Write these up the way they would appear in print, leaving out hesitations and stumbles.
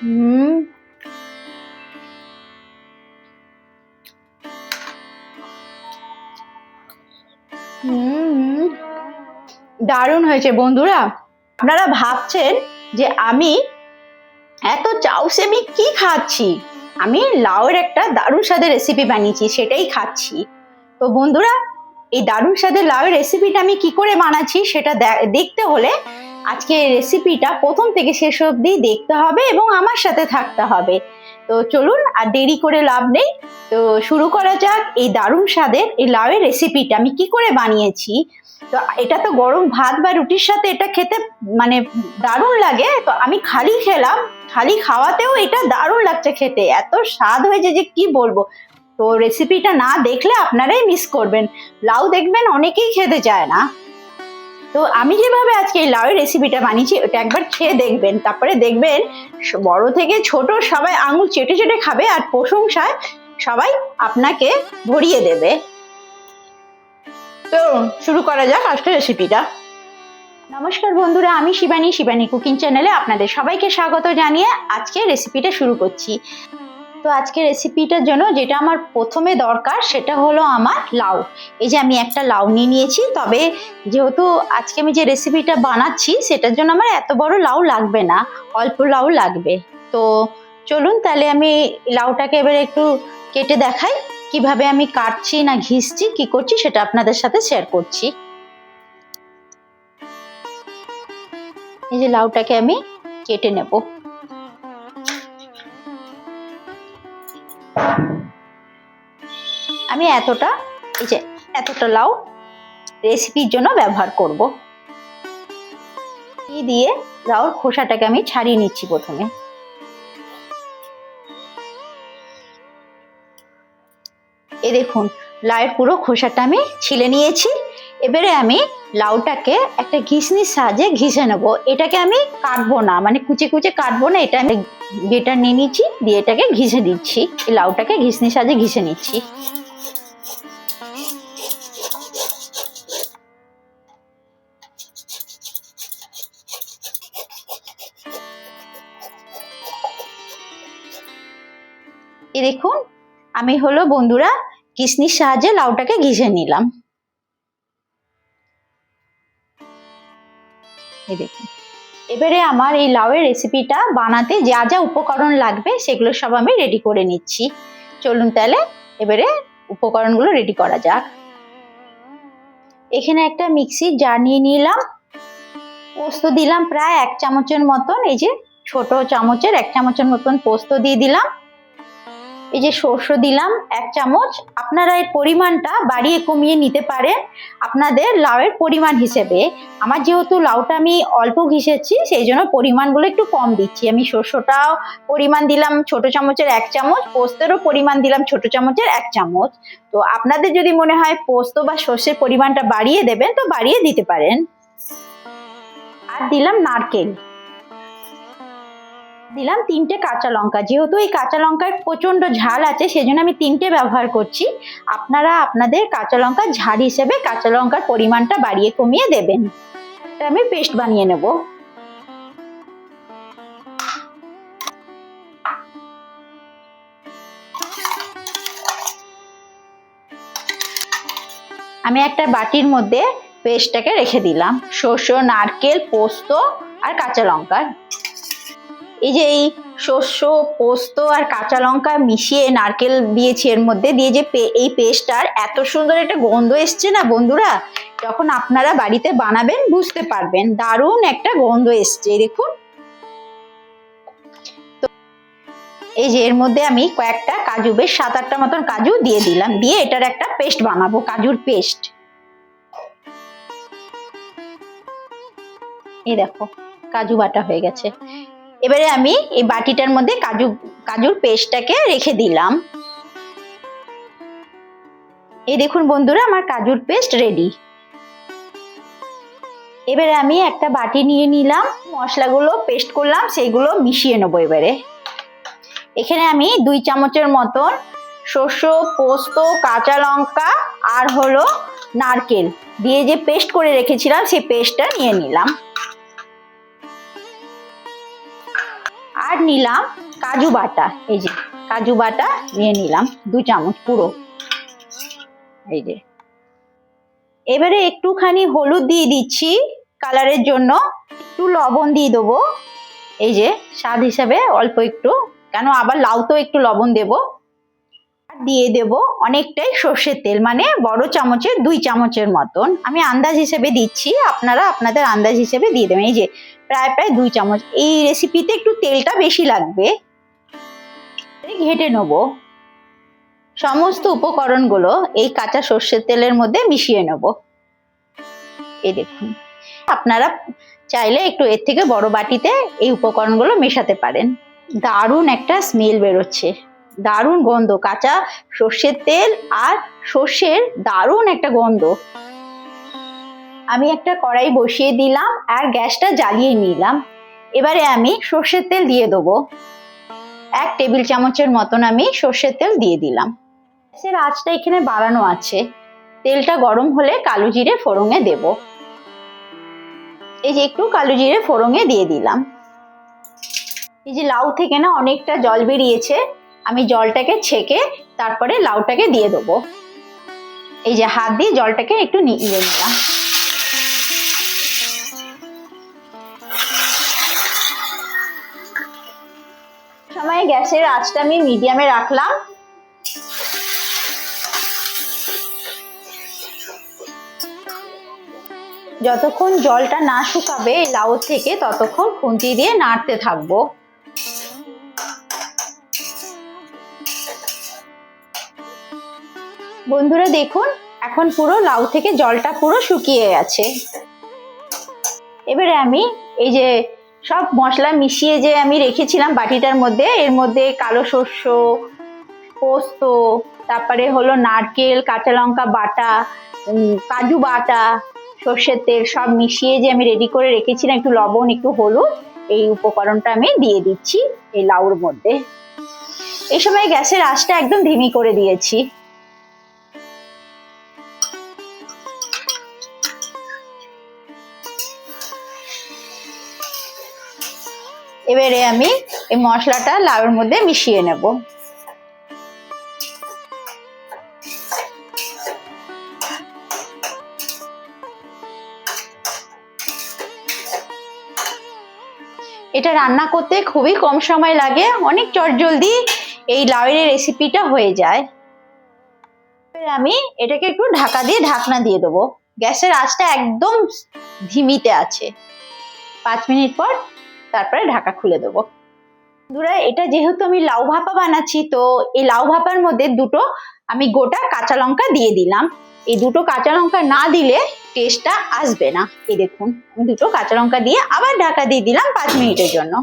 হুম হুম দারুণ হয়েছে বন্ধুরা। আপনারা ভাবছেন যে আমি এত চাউসে আমি কি খাচ্ছি। আমি লাউয়ের একটা দারুণ স্বাদের রেসিপি বানিয়েছি, সেটাই খাচ্ছি। তো বন্ধুরা, এই দারুণ স্বাদের লাউয়ের রেসিপিটা আমি কি করে বানাচ্ছি সেটা দেখতে হলে আজকে এই রেসিপিটা প্রথম থেকে শেষ অবধি দেখতে হবে এবং আমার সাথে থাকতে হবে। তো চলুন, আর দেরি করে লাভ নেই। তো শুরু করা যাক এই দারুণ স্বাদের এই লাউয়ের রেসিপিটা আমি কি করে বানিয়েছি। তো এটা তো গরম ভাত বা রুটির সাথে এটা খেতে মানে দারুণ লাগে। তো আমি খালি খেলাম, খালি খাওয়াতেও এটা দারুণ লাগছে খেতে, এত স্বাদ হয়েছে যে কি বলবো। তো রেসিপিটা না দেখলে আপনারাই মিস করবেন। লাউ দেখবেন অনেকেই খেতে চায় না। তো আমি যেভাবে আজকে এই লাউয়ের রেসিপিটা বানিয়েছি ওটা একবার খেয়ে দেখবেন, তারপরে দেখবেন বড় থেকে ছোট সবাই আঙুল চেটে চেটে খাবে আর প্রশংসায় সবাই আপনাকে ভরিয়ে দেবে। তো শুরু করা যাক আজকের রেসিপিটা। নমস্কার বন্ধুরা, আমি শিবানী, শিবানী কুকিং চ্যানেলে আপনাদের সবাইকে স্বাগত জানিয়ে আজকে রেসিপিটা শুরু করছি। তো আজকে রেসিপিটার জন্য যেটা আমার প্রথমে দরকার সেটা হলো আমার লাউ। এই যে আমি একটা লাউ নিয়ে নিয়েছি, তবে যেহেতু আজকে আমি যে রেসিপিটা বানাচ্ছি সেটার জন্য আমার এত বড় লাউ লাগবে না, অল্প লাউ লাগবে। তো চলুন তাহলে আমি লাউটাকে এবারে একটু কেটে দেখাই, কিভাবে আমি কাটছি না ঘিসছি কি করছি সেটা আপনাদের সাথে শেয়ার করছি। এই যে লাউটাকে আমি কেটে নেব। আমি এতটা লাউ রেসিপির জন্য ব্যবহার করব। দিয়ে লাউর খোসাটাকে আমি ছাড়িয়ে নিচ্ছি প্রথমে। এই দেখুন, লাউয়ের পুরো খোসাটা আমি ছিলে নিয়েছি। এবারে আমি লাউটাকে একটা ঘিসনির সাহায্যে ঘিসে নেব। এটাকে আমি কাটবো না, মানে কুচে কুচে কাটবো না, এটা আমি গ্রেটার নিয়ে নিচ্ছি, দিয়ে এটাকে ঘিসে দিচ্ছি। এই লাউটাকে ঘিসনির সাহায্যে ঘিসে নিচ্ছি। এই দেখুন, আমি হলো বন্ধুরা ঘিসনির সাহায্যে লাউটাকে ঘিসে নিলাম। এই দেখুন, এবারে আমার এই লাউয়ের রেসিপিটা বানাতে যা যা উপকরণ লাগবে সেগুলো সব আমি রেডি করে নিচ্ছি। চলুন তাহলে এবারে উপকরণগুলো রেডি করা যাক। এখানে একটা মিক্সির জার নিয়ে নিলাম। পোস্ত দিলাম প্রায় 1 চামচের মতন, এই যে ছোট চামচের 1 চামচের মতন পোস্ত দিয়ে দিলাম। এই যে সর্ষে দিলাম 1 চামচ। আপনারা এর পরিমাণটা বাড়িয়ে কমিয়ে নিতে পারেন আপনাদের লাউয়ের পরিমাণ হিসেবে। আমার যেহেতু লাউটা আমি অল্প ঘিসেছি সেই জন্য পরিমাণগুলো একটু কম দিচ্ছি। আমি সর্ষেটাও পরিমাণ দিলাম ছোট চামচের 1 চামচ, পোস্তেরও পরিমাণ দিলাম ছোট চামচের 1 চামচ। তো আপনাদের যদি মনে হয় পোস্ত বা সর্ষের পরিমাণটা বাড়িয়ে দেবেন তো বাড়িয়ে দিতে পারেন। আর দিলাম নারকেল, দিলাম 3টে কাঁচা লঙ্কা। যেহেতু এই কাঁচা লঙ্কার প্রচন্ড ঝাল আছে সেজন্য আমি 3টে ব্যবহার করছি। আপনারা আপনাদের কাঁচা লঙ্কার ঝাল হিসেবে কাঁচা লঙ্কার পরিমাণটা বাড়িয়ে কমিয়ে দেবেন। এটা আমি পেস্ট বানিয়ে নেব। আমি একটা বাটির মধ্যে পেস্টটাকে রেখে দিলাম, সর্ষে, নারকেল, পোস্ত আর কাঁচা লঙ্কার। এই যে এই শস্য, পোস্ত আর কাঁচা লঙ্কা মিশিয়ে নারকেল দিয়েছি এর মধ্যে, দিয়ে যে এই পেস্টটার এত সুন্দর একটা গন্ধ এসছে না বন্ধুরা, যখন আপনারা বাড়িতে বানাবেন বুঝতে পারবেন, দারুণ একটা গন্ধ এসছে। দেখুন, এই যে এর মধ্যে আমি কয়েকটা কাজু, বেশ 7-8টা মতন কাজু দিয়ে দিলাম, দিয়ে এটার একটা পেস্ট বানাবো, কাজুর পেস্ট। এই দেখো কাজু বাটা হয়ে গেছে। এবারে আমি এই বাটিটার মধ্যে কাজুর পেস্টটাকে রেখে দিলাম। এই দেখুন বন্ধুরা, আমার কাজুর পেস্ট রেডি। এবারে আমি একটা বাটি নিয়ে নিলাম, মশলাগুলো পেস্ট করলাম সেইগুলো মিশিয়ে নেবো। এবারে এখানে আমি 2 চামচের মতন শস্য, পোস্ত, কাঁচা লঙ্কা আর হলো নারকেল দিয়ে যে পেস্ট করে রেখেছিলাম সেই পেস্টটা নিয়ে নিলাম। আর আর নিলাম কাজু বাটা, এই যে কাজু বাটা নিয়ে নিলাম 2 চামচ পুরো, এই যে। এবারে একটুখানি হলুদ দিয়ে দিচ্ছি কালারের জন্য, একটু লবণ দিয়ে দেবো, এই যে স্বাদ হিসাবে অল্প একটু, কেন আবার লাউ তো একটু লবণ দেব। আর দিয়ে দেব অনেকটাই সর্ষের তেল, মানে বড় চামচের 2 চামচের মতন, আমি আন্দাজ হিসেবে দিচ্ছি, আপনারা আপনাদের আন্দাজ হিসেবে দিয়ে দেবেন। এই যে প্রায় 2 চামচ। এই রেসিপিতে একটু তেলটা বেশি লাগবে। ঘেটে নেব সমস্ত উপকরণগুলো, এই কাঁচা সর্ষের তেলের মধ্যে মিশিয়ে নেব। এই দেখুন, আপনারা চাইলে একটু এর থেকে বড় বাটিতে এই উপকরণগুলো মেশাতে পারেন। দারুণ একটা স্মেল বেরোচ্ছে, দারুণ গন্ধ, কাঁচা সর্ষের তেল আর সর্ষের দারুণ একটা গন্ধ। আমি একটা কড়াই বসিয়ে দিলাম আর গ্যাসটা জ্বালিয়ে নিলাম। এবারে আমি সর্ষের তেল দিয়ে দেবো, 1 টেবিল চামচের মতন আমি সর্ষের তেল দিয়ে দিলাম। গ্যাসের আঁচটা এখানে বাড়ানো আছে। তেলটা গরম হলে কালো জিরে ফোড়নে দেব, এই যে একটু কালো জিরে ফোড়নে দিয়ে দিলাম। এই যে লাউ থেকে না অনেকটা জল বেরিয়েছে, আমি জলটাকে ছেঁকে তারপরে লাউটাকে দিয়ে দেবো। এই যে হাত দিয়ে জলটাকে একটু নিয়ে নিলাম। সময় গ্যাসের আঁচটা আমি মিডিয়ামে রাখলাম। যতক্ষণ জলটা না শুকাবে লাউ থেকে ততক্ষণ খুন্তি দিয়ে নাড়তে থাকবো। বন্ধুরা দেখুন, এখন পুরো লাউ থেকে জলটা পুরো শুকিয়ে গেছে। এবারে আমি এই যে সব মশলা মিশিয়ে যে আমি রেখেছিলাম বাটিটার মধ্যে, এর মধ্যে কালো সর্ষ, পোস্ত, তারপরে হলো নারকেল, কাঁচা লঙ্কা বাটা, কাজু বাটা, সর্ষের তেল সব মিশিয়ে যে আমি রেডি করে রেখেছিলাম, একটু লবণ একটু হলুদ, এই উপকরণটা আমি দিয়ে দিচ্ছি এই লাউর মধ্যে। এই সময় গ্যাসের আঁচটা একদম ধিমি করে দিয়েছি। এবারে আমি এই মশলাটা লাউয়ের মধ্যে মিশিয়ে নেব। এটা রান্না করতে খুবই কম সময় লাগে, অনেক চটজলদি এই লাউয়ের রেসিপিটা হয়ে যায়। আমি এটাকে একটু ঢাকা দিয়ে ঢাকনা দিয়ে দেবো, গ্যাসের আঁচটা একদম ধিমিতে আছে। 5 মিনিট পর তারপরে ঢাকা খুলে দেবো। বন্ধুরা এটা যেহেতু আমি লাউ ভাপা বানাচ্ছি, তো এই লাউ ভাপার মধ্যে 2টো আমি গোটা কাঁচা লঙ্কা দিয়ে দিলাম। এই 2টো কাঁচা লঙ্কা না দিলে টেস্টটা আসবে না। এই দেখুন, আমি 2টো কাঁচা লঙ্কা দিয়ে আবার ঢাকা দিয়ে দিলাম 5 মিনিটের জন্য।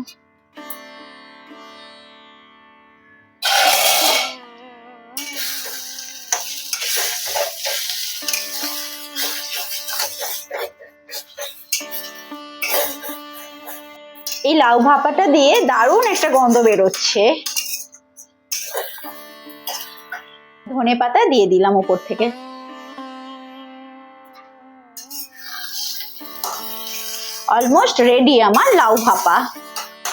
এই লাউ ভাপাটা দিয়ে দারুণ একটা গন্ধ বেরোচ্ছে। ধনেপাতা দিয়ে দিলাম উপর থেকে। অলমোস্ট রেডি আমার লাউ ভাপা।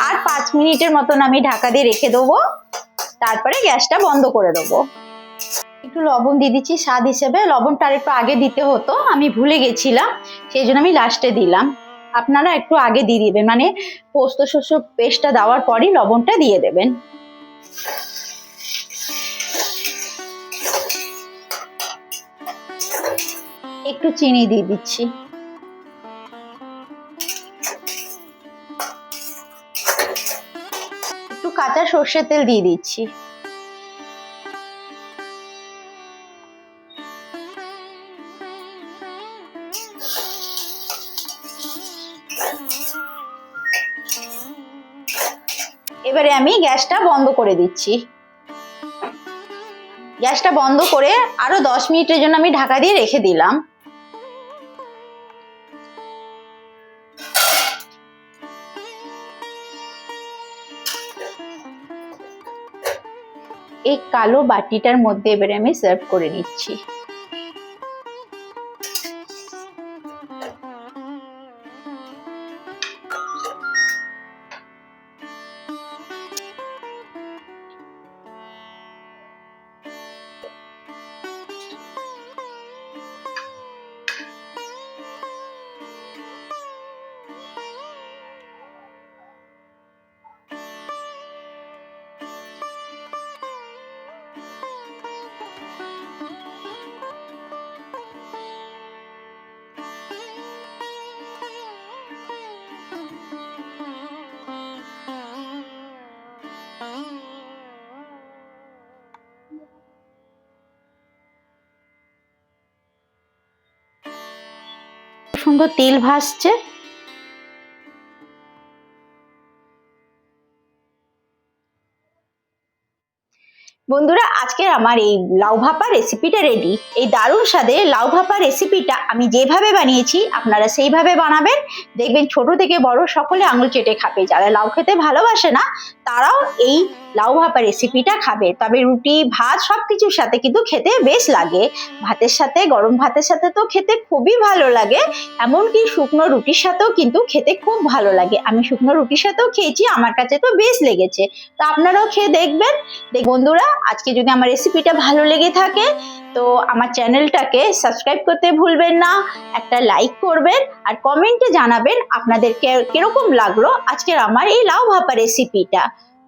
আর 5 মিনিটের মতন আমি ঢাকা দিয়ে রেখে দেবো, তারপরে গ্যাসটা বন্ধ করে দেবো। একটু লবণ দিয়ে দিচ্ছি স্বাদ হিসেবে, লবণটা আর একটু আগে দিতে হতো, আমি ভুলে গেছিলাম, সেই জন্য আমি লাস্টে দিলাম। আপনারা একটু আগে দিয়ে দিবেন, মানে পোস্ত শস্য পেস্টটা দেওয়ার পরই লবণটা দিয়ে দেবেন। একটু চিনি দিয়ে দিচ্ছি। একটু কাঁচা সর্ষের তেল দিয়ে দিচ্ছি। এবারে আমি গ্যাসটা বন্ধ করে দিচ্ছি। গ্যাসটা বন্ধ করে আরো 10 মিনিটের জন্য আমি ঢাকা দিয়ে রেখে দিলাম। এই কালো বাটিটার মধ্যে এবারে আমি সার্ভ করে নিচ্ছি। সুন্দর তেল ভাসছে। বন্ধুরা, আজকে আমার এই লাউ ভাপা রেসিপিটা রেডি। এই দারুণ স্বাদের লাউ ভাপা রেসিপিটা আমি যেভাবে বানিয়েছি আপনারা সেইভাবে বানাবেন, দেখবেন ছোট থেকে বড় সকলে আঙুল চেটে খাবে। যারা লাউ খেতে ভালোবাসে না তারাও এই লাউ ভাপা রেসিপিটা খাবে। তবে রুটি ভাত সবকিছুর সাথে কিন্তু খেতে বেশ লাগে। ভাতের সাথে, গরম ভাতের সাথে তো খেতে খুবই ভালো লাগে, এমনকি শুকনো রুটির সাথেও কিন্তু খেতে খুব ভালো লাগে। আমি শুকনো রুটির সাথেও খেয়েছি, আমার কাছে তো বেশ লেগেছে। তো আপনারাও খেয়ে দেখবেন। বন্ধুরা, আজকে যদি আমার রেসিপিটা ভালো লেগে থাকে তো আমার চ্যানেলটাকে সাবস্ক্রাইব করতে ভুলবেন না, একটা লাইক করবেন আর কমেন্টে জানাবেন আপনাদের কিরকম লাগলো আজকের আমার এই লাউ ভাপা রেসিপিটা।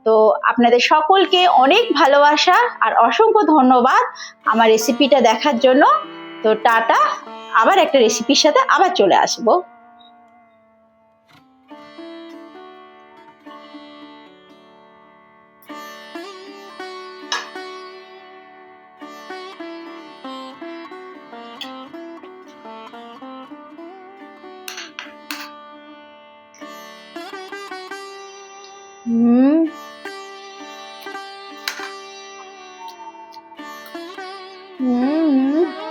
তো আপনাদের সকলকে অনেক ভালোবাসা আর অসংখ্য ধন্যবাদ আমার রেসিপিটা দেখার জন্য। তো টাটা, আবার একটা রেসিপির সাথে আবার চলে আসবো। হুম হুম